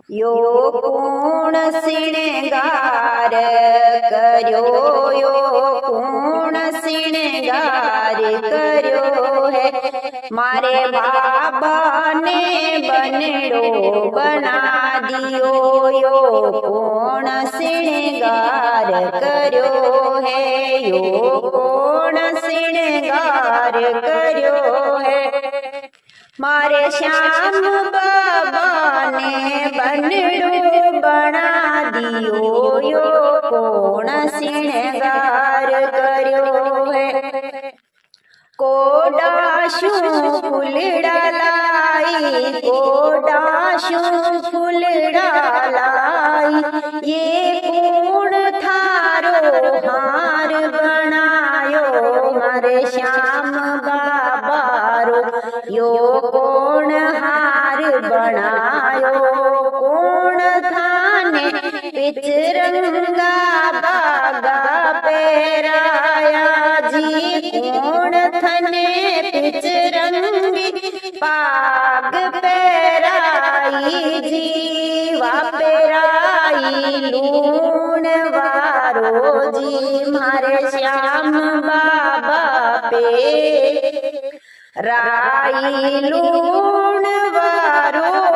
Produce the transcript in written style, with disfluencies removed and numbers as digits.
यो कोण श्रृंगार कर्यो यो कोण श्रृंगार कर्यो है मारे बाबा ने बनड़ो बना दियो यो कोण श्रृंगार कर्यो है यो कोण श्रृंगार कर्यो है मारे श्याम बाबा ने बनड़ो बना दियो यो कोण श्रृंगार कर्यो है कोडाशू फूलड़ा लाई कोडाशू फूलड़ा लाई ये कोण थारो हार बनायो मारे श्याम बाबा रो यो कोण हार बनायो कोण थाने पिचरंगा बागा पेराया जी कोण थने पिचरंगी पाग पेराई जीवा पेराई लूण वारो जी मारे श्याम बाबा पे राई लूण वारो।